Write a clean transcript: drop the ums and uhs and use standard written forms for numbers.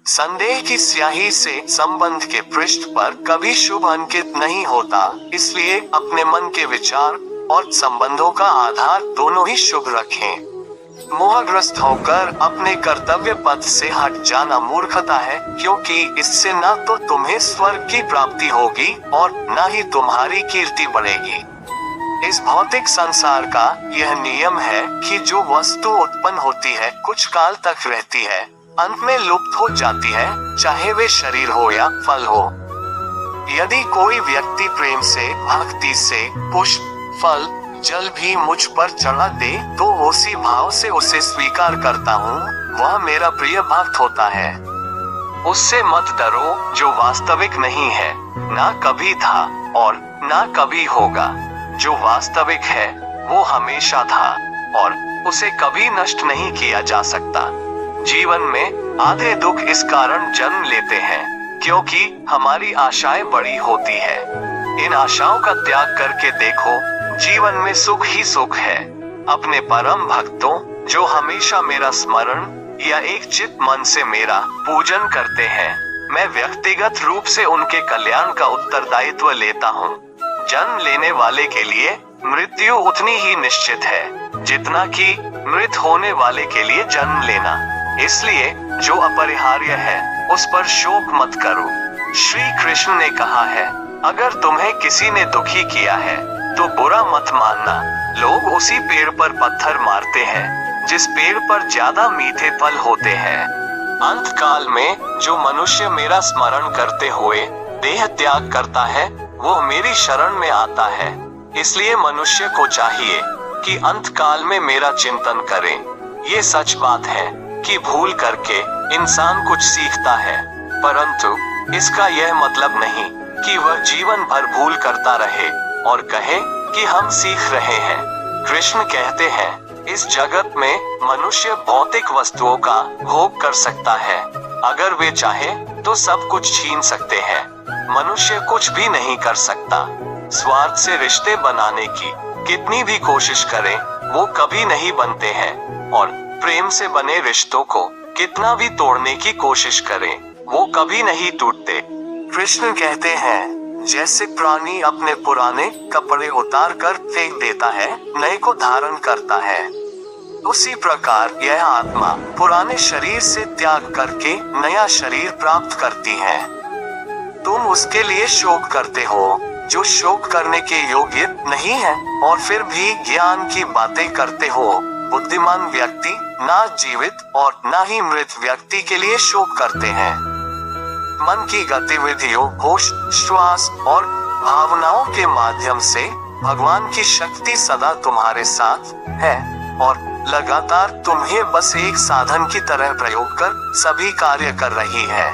संदेह की स्याही से संबंध के पृष्ठ पर कभी शुभ अंकित नहीं होता, इसलिए अपने मन के विचार और संबंधों का आधार दोनों ही शुभ रखें। मोहग्रस्त होकर अपने कर्तव्य पथ से हट जाना मूर्खता है, क्योंकि इससे न तो तुम्हें स्वर्ग की प्राप्ति होगी और न ही तुम्हारी कीर्ति बढ़ेगी। इस भौतिक संसार का यह नियम है कि जो वस्तु उत्पन्न होती है कुछ काल तक रहती है, अंत में लुप्त हो जाती है, चाहे वे शरीर हो या फल हो। यदि कोई व्यक्ति प्रेम से, भक्ति से पुष्प, फल, जल भी मुझ पर चढ़ा दे तो उसी भाव से उसे स्वीकार करता हूँ, वह मेरा प्रिय भक्त होता है। उससे मत डरो जो वास्तविक नहीं है, ना कभी था और ना कभी होगा। जो वास्तविक है वो हमेशा था और उसे कभी नष्ट नहीं किया जा सकता। जीवन में आधे दुख इस कारण जन्म लेते हैं क्योंकि हमारी आशाएं बड़ी होती है। इन आशाओं का त्याग करके देखो, जीवन में सुख ही सुख है। अपने परम भक्तों जो हमेशा मेरा स्मरण या एक चित मन से मेरा पूजन करते हैं, मैं व्यक्तिगत रूप से उनके कल्याण का उत्तरदायित्व लेता हूँ। जन्म लेने वाले के लिए मृत्यु उतनी ही निश्चित है जितना कि मृत होने वाले के लिए जन्म लेना। इसलिए जो अपरिहार्य है उस पर शोक मत करो। श्री कृष्ण ने कहा है, अगर तुम्हें किसी ने दुखी किया है तो बुरा मत मानना। लोग उसी पेड़ पर पत्थर मारते हैं जिस पेड़ पर ज्यादा मीठे फल होते हैं। अंत काल में जो मनुष्य मेरा स्मरण करते हुए देह त्याग करता है वो मेरी शरण में आता है। इसलिए मनुष्य को चाहिए कि अंत काल में मेरा चिंतन करे। ये सच बात है कि भूल करके इंसान कुछ सीखता है, परंतु इसका यह मतलब नहीं कि वह जीवन भर भूल करता रहे और कहे कि हम सीख रहे हैं। कृष्ण कहते हैं, इस जगत में मनुष्य भौतिक वस्तुओं का भोग कर सकता है। अगर वे चाहे तो सब कुछ छीन सकते हैं। मनुष्य कुछ भी नहीं कर सकता। स्वार्थ से रिश्ते बनाने की कितनी भी कोशिश करें वो कभी नहीं बनते हैं, और प्रेम से बने रिश्तों को कितना भी तोड़ने की कोशिश करें वो कभी नहीं टूटते। कृष्ण कहते हैं, जैसे प्राणी अपने पुराने कपड़े उतार कर फेंक देता है, नए को धारण करता है, उसी प्रकार यह आत्मा पुराने शरीर से त्याग करके नया शरीर प्राप्त करती है। तुम उसके लिए शोक करते हो जो शोक करने के योग्य नहीं है, और फिर भी ज्ञान की बातें करते हो। बुद्धिमान व्यक्ति ना जीवित और ना ही मृत व्यक्ति के लिए शोक करते हैं। मन की गतिविधियों, होश, श्वास और भावनाओं के माध्यम से भगवान की शक्ति सदा तुम्हारे साथ है और लगातार तुम्हें बस एक साधन की तरह प्रयोग कर सभी कार्य कर रही है।